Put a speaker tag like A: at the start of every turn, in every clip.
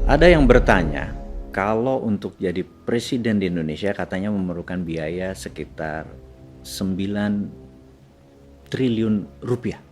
A: Ada yang bertanya, kalau untuk jadi presiden di Indonesia katanya memerlukan biaya sekitar 9 triliun rupiah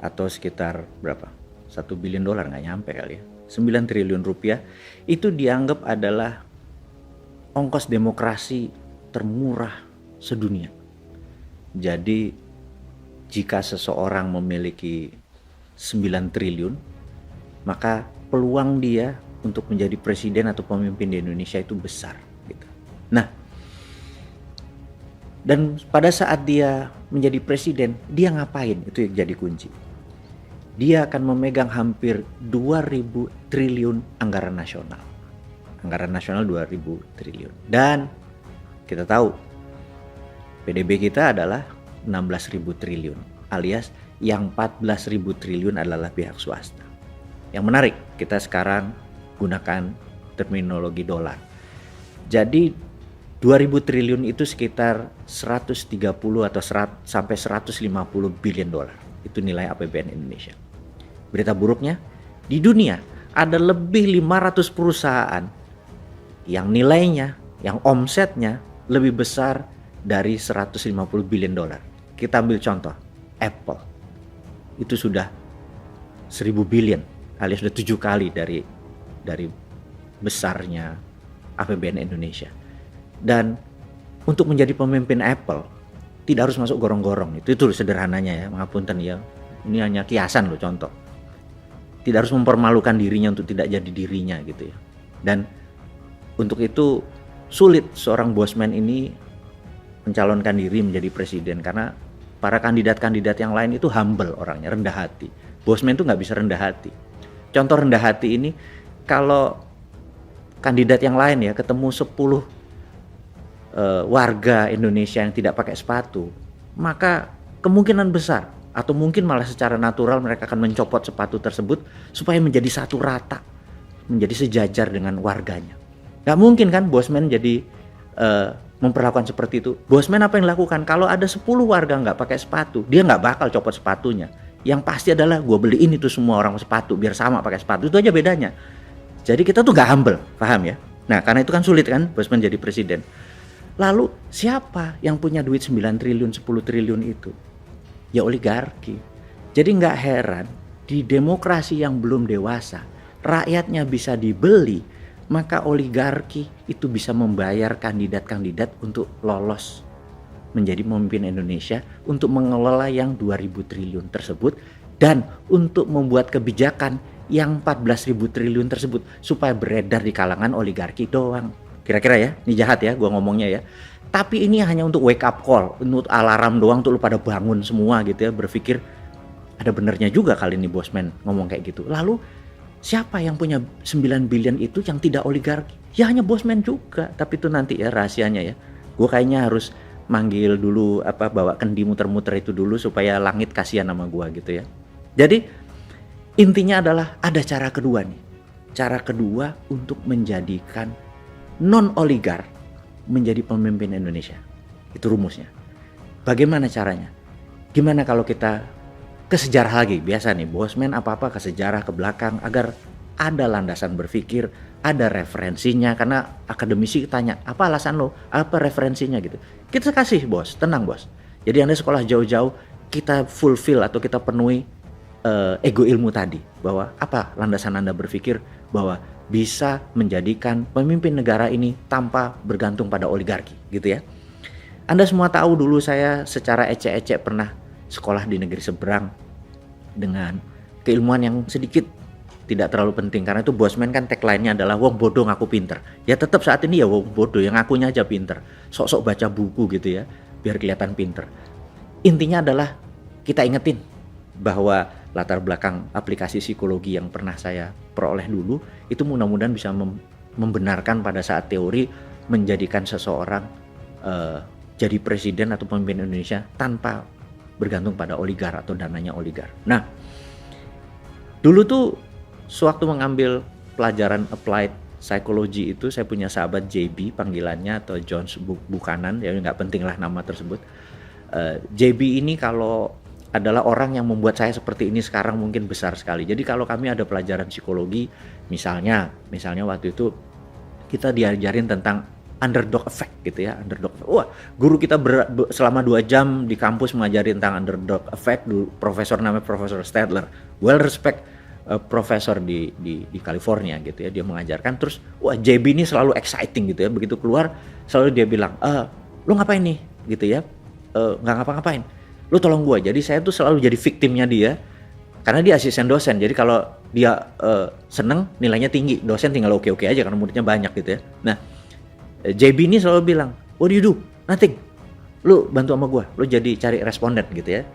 A: atau sekitar berapa? 1 billion dolar, nggak nyampe kali ya. 9 triliun rupiah itu dianggap adalah ongkos demokrasi termurah sedunia. Jadi jika seseorang memiliki 9 triliun, maka peluang dia untuk menjadi presiden atau pemimpin di Indonesia itu besar gitu. Nah, dan pada saat dia menjadi presiden, dia ngapain? Itu yang jadi kunci. Dia akan memegang hampir 2.000 triliun anggaran nasional. Anggaran nasional 2.000 triliun. Dan kita tahu PDB kita adalah 16.000 triliun, alias yang 14.000 triliun adalah pihak swasta. Yang menarik, kita sekarang gunakan terminologi dolar. Jadi 2.000 triliun itu sekitar 130 atau sampai 150 billion dolar. Itu nilai APBN Indonesia. Berita buruknya, di dunia ada lebih 500 perusahaan yang nilainya, yang omsetnya lebih besar dari 150 billion dolar. Kita ambil contoh, Apple. Itu sudah 1.000 billion, alias sudah 7 kali dari besarnya APBN Indonesia. Dan untuk menjadi pemimpin Apple tidak harus masuk gorong-gorong. Itu sederhananya ya, ngapunten ya. Ini hanya kiasan loh, contoh. Tidak harus mempermalukan dirinya untuk tidak jadi dirinya gitu ya. Dan untuk itu sulit seorang bosman ini mencalonkan diri menjadi presiden, karena para kandidat-kandidat yang lain itu humble orangnya, rendah hati. Bosman itu nggak bisa rendah hati. Contoh rendah hati ini, kalau kandidat yang lain ya ketemu 10 warga Indonesia yang tidak pakai sepatu, maka kemungkinan besar atau mungkin malah secara natural mereka akan mencopot sepatu tersebut supaya menjadi satu rata, menjadi sejajar dengan warganya. Gak mungkin kan bosman jadi memperlakukan seperti itu. Bosman apa yang dilakukan? Kalau ada 10 warga nggak pakai sepatu, dia nggak bakal copot sepatunya. Yang pasti adalah gue beliin itu semua orang sepatu biar sama pakai sepatu. Itu aja bedanya. Jadi kita tuh gak humble, paham ya? Nah, karena itu kan sulit kan bosman jadi presiden. Lalu siapa yang punya duit 9 triliun, 10 triliun itu? Ya oligarki. Jadi gak heran di demokrasi yang belum dewasa, rakyatnya bisa dibeli, maka oligarki itu bisa membayar kandidat-kandidat untuk lolos menjadi pemimpin Indonesia, untuk mengelola yang 2.000 triliun tersebut, dan untuk membuat kebijakan yang 14.000 triliun tersebut supaya beredar di kalangan oligarki doang. Kira-kira ya, ini jahat ya gua ngomongnya ya. Tapi ini hanya untuk wake up call, untuk alarm doang, untuk lu pada bangun semua gitu ya, berpikir ada benernya juga kali ini bosman ngomong kayak gitu. Lalu siapa yang punya 9 billion itu yang tidak oligarki? Ya hanya bosman juga, tapi itu nanti ya rahasianya ya. Gue kayaknya harus manggil dulu bawa kendi muter-muter itu dulu supaya langit kasihan sama gue gitu ya. Jadi intinya adalah ada cara kedua nih. Cara kedua untuk menjadikan non-oligar menjadi pemimpin Indonesia. Itu rumusnya. Bagaimana caranya? Gimana kalau kita ke sejarah lagi? Biasa nih bosman apa-apa ke sejarah, ke belakang, agar ada landasan berpikir, ada referensinya. Karena akademisi tanya, apa alasan lo? Apa referensinya gitu. Kita kasih bos, tenang bos. Jadi Anda sekolah jauh-jauh, kita fulfill atau kita penuhi ego ilmu tadi. Bahwa apa landasan Anda berpikir bahwa bisa menjadikan pemimpin negara ini tanpa bergantung pada oligarki gitu ya. Anda semua tahu dulu saya secara ecek-ecek pernah sekolah di negeri seberang dengan keilmuan yang sedikit tidak terlalu penting, karena itu bosman kan tagline-nya adalah wong bodoh ngaku pinter. Ya tetap saat ini ya wong bodoh yang ngakunya aja pinter, sok-sok baca buku gitu ya biar kelihatan pinter. Intinya adalah kita ingetin bahwa latar belakang aplikasi psikologi yang pernah saya peroleh dulu itu mudah-mudahan bisa membenarkan pada saat teori menjadikan seseorang jadi presiden atau pemimpin Indonesia tanpa bergantung pada oligar atau dananya oligar. Nah, dulu tuh sewaktu mengambil pelajaran applied psychology itu saya punya sahabat JB panggilannya, atau John Buchanan, ya nggak penting lah nama tersebut. JB ini kalau adalah orang yang membuat saya seperti ini sekarang mungkin besar sekali. Jadi kalau kami ada pelajaran psikologi, misalnya waktu itu kita diajarin tentang underdog effect gitu ya, underdog effect. Wah, guru kita selama 2 jam di kampus mengajarin tentang underdog effect. Profesor namanya Profesor Stadler, well respect profesor di California gitu ya, dia mengajarkan. Terus wah, JB ini selalu exciting gitu ya, begitu keluar selalu dia bilang, lu ngapain nih gitu ya, nggak ngapa-ngapain, lu tolong gua. Jadi saya tuh selalu jadi victimnya dia, karena dia asisten dosen. Jadi kalau dia seneng, nilainya tinggi, dosen tinggal oke-oke aja karena muridnya banyak gitu ya. Nah, JB ini selalu bilang, what do you do? Nothing. Lu bantu sama gua, lu jadi cari responden gitu ya.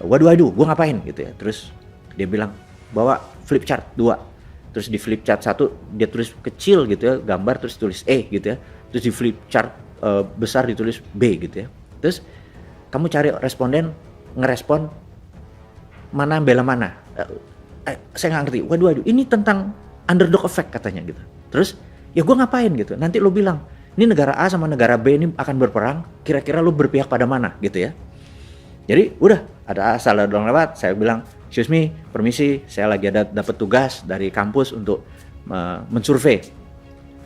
A: What do I do? Gua ngapain gitu ya. Terus dia bilang, bawa flip chart 2. Terus di flip chart 1 dia tulis kecil gitu ya, gambar, terus tulis E gitu ya. Terus di flip chart besar ditulis B gitu ya. Terus kamu cari responden, ngerespon mana bela mana. Saya nggak ngerti. Waduh, ini tentang underdog effect katanya gitu. Terus ya gue ngapain gitu. Nanti lo bilang, ini negara A sama negara B ini akan berperang. Kira-kira lo berpihak pada mana gitu ya. Jadi udah ada salah dong lewat. Saya bilang, excuse me, permisi, saya lagi dapat tugas dari kampus untuk mensurvey.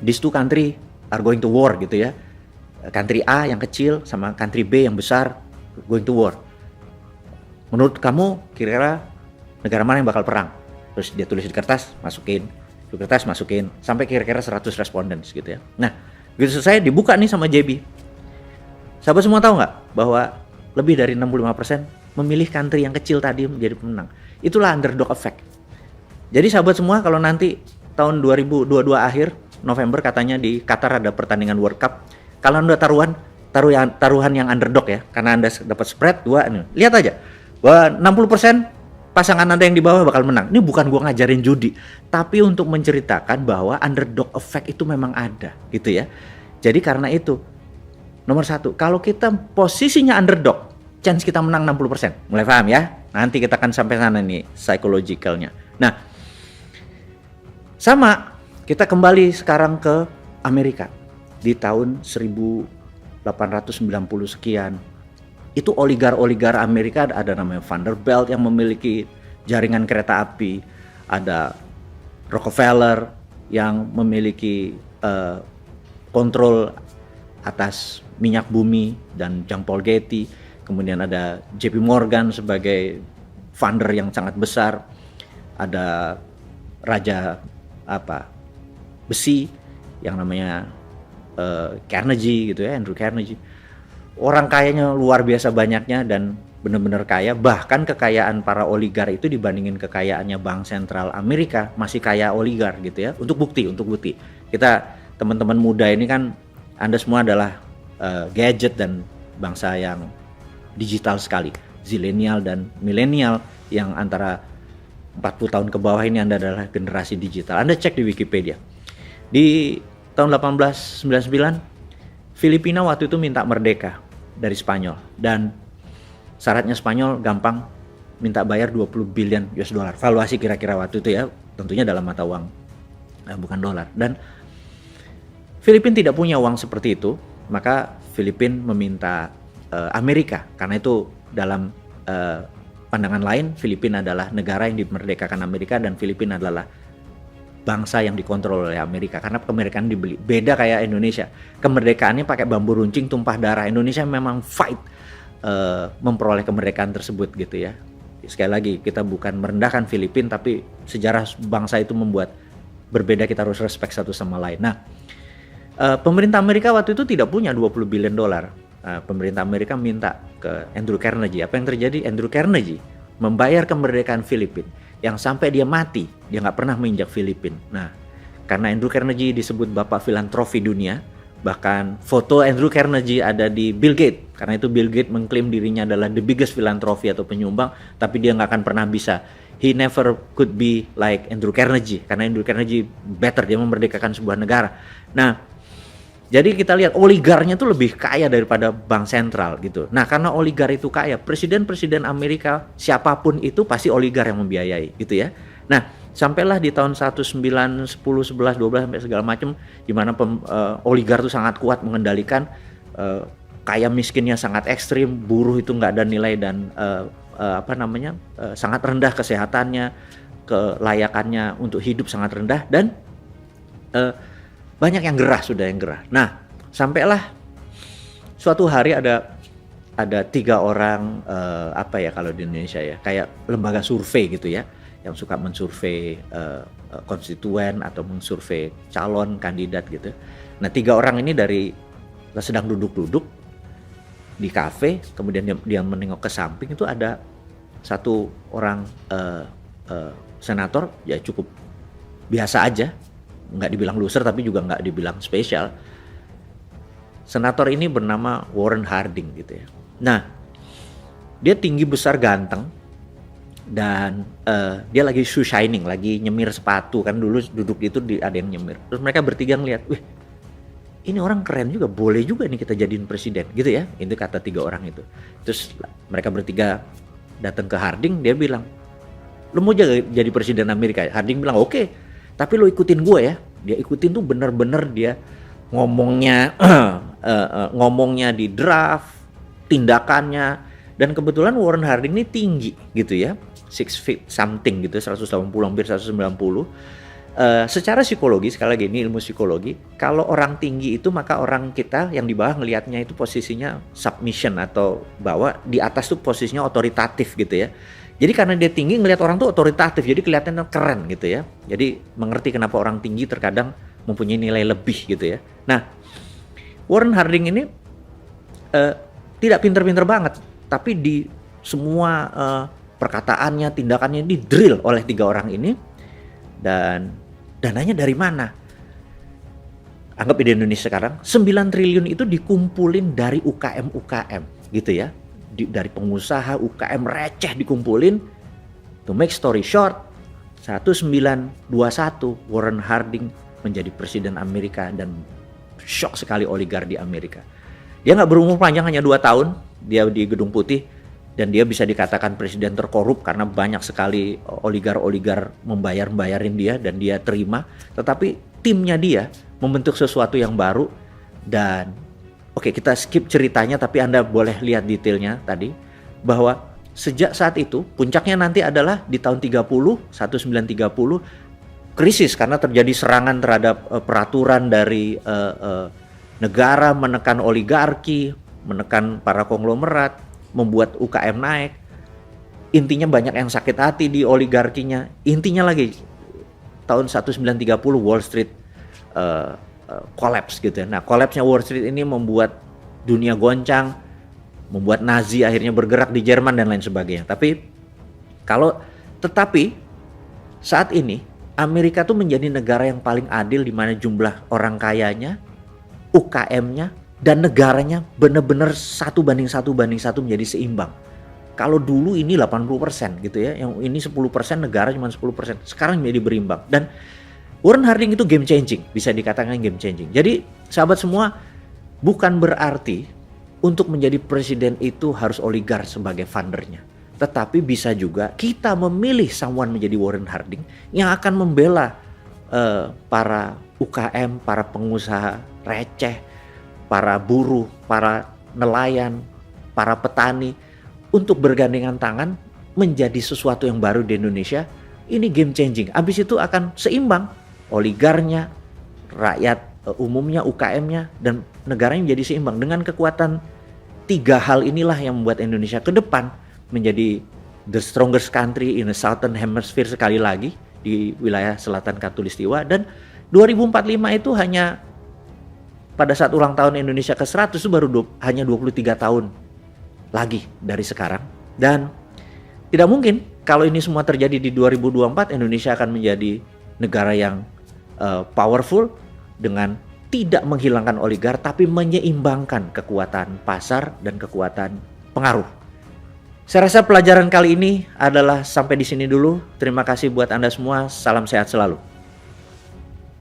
A: These 2 country are going to war gitu ya. Country A yang kecil sama country B yang besar going to war. Menurut kamu kira-kira negara mana yang bakal perang? Terus dia tulis di kertas, masukin, sampai kira-kira 100 respondents gitu ya. Nah, begitu selesai dibuka nih sama JB. Sahabat semua tahu nggak bahwa lebih dari 65% memilih country yang kecil tadi menjadi pemenang. Itulah underdog effect. Jadi sahabat semua, kalau nanti tahun 2022 akhir November katanya di Qatar ada pertandingan World Cup. Kalau Anda taruhan yang underdog ya, karena Anda dapat spread 2 nih. Lihat aja bahwa 60% pasangan Anda yang di bawah bakal menang. Ini bukan gua ngajarin judi, tapi untuk menceritakan bahwa underdog effect itu memang ada gitu ya. Jadi karena itu nomor 1, kalau kita posisinya underdog, chance kita menang 60%. Mulai paham ya? Nanti kita akan sampai sana nih psychologicalnya. Nah, sama kita kembali sekarang ke Amerika di tahun 1890 sekian. Itu oligar Amerika, ada namanya Vanderbilt yang memiliki jaringan kereta api, ada Rockefeller yang memiliki kontrol atas minyak bumi dan Jean Paul Getty, kemudian ada JP Morgan sebagai funder yang sangat besar, ada raja besi yang namanya Carnegie gitu ya, Andrew Carnegie. Orang kayanya luar biasa banyaknya dan benar-benar kaya. Bahkan kekayaan para oligar itu dibandingin kekayaannya Bank Sentral Amerika masih kaya oligar gitu ya. Untuk bukti. Kita teman-teman muda ini kan, Anda semua adalah gadget dan bangsa yang digital sekali. Zilenial dan milenial yang antara 40 tahun ke bawah ini Anda adalah generasi digital. Anda cek di Wikipedia. Di tahun 1899 Filipina waktu itu minta merdeka dari Spanyol, dan syaratnya Spanyol gampang, minta bayar 20 billion US dollar. Valuasi kira-kira waktu itu ya, tentunya dalam mata uang, bukan dolar. Dan Filipina tidak punya uang seperti itu, maka Filipina meminta Amerika, karena itu dalam pandangan lain Filipina adalah negara yang dimerdekakan Amerika dan Filipina adalah bangsa yang dikontrol oleh Amerika, karena kemerdekaan dibeli. Beda kayak Indonesia, kemerdekaannya pakai bambu runcing tumpah darah. Indonesia memang fight memperoleh kemerdekaan tersebut gitu ya. Sekali lagi, kita bukan merendahkan Filipina, tapi sejarah bangsa itu membuat berbeda, kita harus respect satu sama lain. Nah, pemerintah Amerika waktu itu tidak punya 20 billion dolar. Pemerintah Amerika minta ke Andrew Carnegie. Apa yang terjadi? Andrew Carnegie membayar kemerdekaan Filipina, yang sampai dia mati dia nggak pernah menginjak Filipina. Nah, karena Andrew Carnegie disebut bapak filantropi dunia, bahkan foto Andrew Carnegie ada di Bill Gates. Karena itu Bill Gates mengklaim dirinya adalah the biggest filantropi atau penyumbang, tapi dia nggak akan pernah bisa. He never could be like Andrew Carnegie, karena Andrew Carnegie better, dia memerdekakan sebuah negara. Nah, jadi kita lihat oligarnya itu lebih kaya daripada bank sentral gitu. Nah, karena oligar itu kaya, presiden-presiden Amerika siapapun itu pasti oligar yang membiayai gitu ya. Nah, sampailah di tahun 1910, 11, 12 sampai segala macam, di mana oligar itu sangat kuat mengendalikan, kaya miskinnya sangat ekstrim, buruh itu nggak ada nilai dan sangat rendah kesehatannya, kelayakannya untuk hidup sangat rendah, dan banyak yang gerah, sudah yang gerah. Nah, sampailah suatu hari ada 3 orang kalau di Indonesia ya, kayak lembaga survei gitu ya, yang suka mensurvei konstituen atau mensurvei calon kandidat gitu. Nah, 3 orang ini sedang duduk-duduk di kafe, kemudian dia menengok ke samping, itu ada satu orang senator, ya cukup biasa aja, nggak dibilang loser tapi juga nggak dibilang spesial. Senator ini bernama Warren Harding gitu ya. Nah, dia tinggi, besar, ganteng, dan dia lagi shoe shining, lagi nyemir sepatu, kan dulu duduk itu ada yang nyemir. Terus mereka bertiga ngeliat, wih, ini orang keren juga, boleh juga nih kita jadiin presiden gitu ya. Itu kata 3 orang itu. Terus mereka bertiga datang ke Harding, dia bilang, lu mau jadi presiden Amerika? Harding bilang, oke, tapi lu ikutin gue ya. Dia ikutin tuh bener-bener, dia ngomongnya ngomongnya di draft, tindakannya. Dan kebetulan Warren Harding ini tinggi gitu ya, 6 feet something gitu, 180 hampir 190. Secara psikologi, sekali lagi ini ilmu psikologi, kalau orang tinggi itu maka orang kita yang di bawah ngelihatnya itu posisinya submission, atau bahwa di atas tuh posisinya otoritatif gitu ya. Jadi karena dia tinggi, ngelihat orang tuh otoritatif, jadi kelihatannya keren gitu ya. Jadi mengerti kenapa orang tinggi terkadang mempunyai nilai lebih gitu ya. Nah, Warren Harding ini tidak pinter-pinter banget, tapi di semua perkataannya, tindakannya di drill oleh 3 orang ini. Dan dananya dari mana? Anggap di Indonesia sekarang 9 triliun itu dikumpulin dari UKM gitu ya. Dari pengusaha UKM receh dikumpulin. To make story short, 1921 Warren Harding menjadi presiden Amerika, dan shock sekali oligar di Amerika. Dia nggak berumur panjang, hanya 2 tahun dia di Gedung Putih, dan dia bisa dikatakan presiden terkorup karena banyak sekali oligar-oligar membayarin dia, dan dia terima. Tetapi timnya dia membentuk sesuatu yang baru. Dan oke, kita skip ceritanya, tapi Anda boleh lihat detailnya tadi, bahwa sejak saat itu puncaknya nanti adalah di tahun 1930 krisis karena terjadi serangan terhadap peraturan dari negara, menekan oligarki, menekan para konglomerat, membuat UKM naik. Intinya banyak yang sakit hati di oligarkinya. Intinya lagi tahun 1930 Wall Street collapse gitu ya. Nah, collapse-nya Wall Street ini membuat dunia goncang, membuat Nazi akhirnya bergerak di Jerman dan lain sebagainya. Tetapi saat ini Amerika tuh menjadi negara yang paling adil, di mana jumlah orang kayanya, UKM-nya, dan negaranya benar-benar 1:1 menjadi seimbang. Kalau dulu ini 80% gitu ya, yang ini 10%, negara cuma 10%. Sekarang menjadi berimbang. Dan Warren Harding itu game changing, bisa dikatakan game changing. Jadi sahabat semua, bukan berarti untuk menjadi presiden itu harus oligar sebagai fundernya. Tetapi bisa juga kita memilih someone menjadi Warren Harding yang akan membela para UKM, para pengusaha receh, para buruh, para nelayan, para petani, untuk bergandengan tangan menjadi sesuatu yang baru di Indonesia. Ini game changing. Habis itu akan seimbang, oligarnya, rakyat umumnya, UKM-nya, dan negaranya menjadi seimbang. Dengan kekuatan 3 hal inilah yang membuat Indonesia ke depan menjadi the strongest country in the southern hemisphere sekali lagi di wilayah selatan Katulistiwa. Dan 2045 itu hanya pada saat ulang tahun Indonesia ke-100 itu baru hanya 23 tahun lagi dari sekarang. Dan tidak mungkin kalau ini semua terjadi di 2024, Indonesia akan menjadi negara yang powerful dengan tidak menghilangkan oligar, tapi menyeimbangkan kekuatan pasar dan kekuatan pengaruh. Saya rasa pelajaran kali ini adalah sampai di sini dulu. Terima kasih buat Anda semua. Salam sehat selalu.